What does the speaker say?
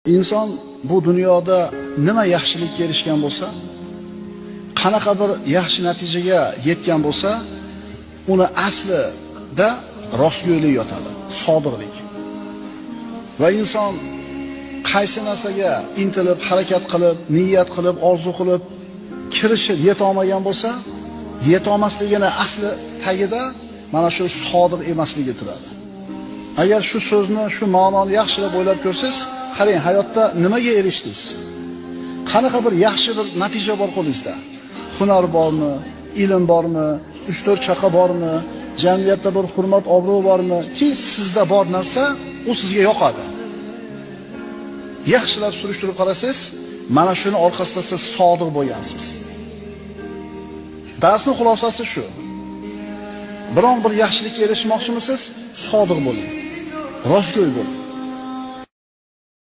Inson bu dunyoda nima yaxshilikka erishgan bo'lsa, qanaqa bir yaxshi natijaga yetgan bo'lsa, uni aslida rostgo'ylik yotadi, sodiqlik. Va inson qaysi narsaga intilib, harakat qilib, niyat qilib, orzu qilib kirishib yeta olmagan bo'lsa, yeta olmasligini asli tagida mana shu sodiq emasligi turadi. Agar shu so'zni, shu ma'noni yaxshilab o'ylab ko'rsangiz, qarang, hayotda nimaga erishdingiz? Qanaqa bir yaxshi bir natija bor qo'lingizda? Hunar bormi? Ilm bormi? 3-4 chaqa bormi? Jamiyatda bir hurmat, obro' bormi? Ki sizda bor narsa, u sizga yoqadi. Yaxshilab surishtirib qarasangiz, mana shuni orqasida siz sodiq bo'lgansiz. Darsning xulosasi shu. Biron bir yaxshilikka erishmoqchimisiz? Sodiq bo'ling. Rostgo'y bo'ling.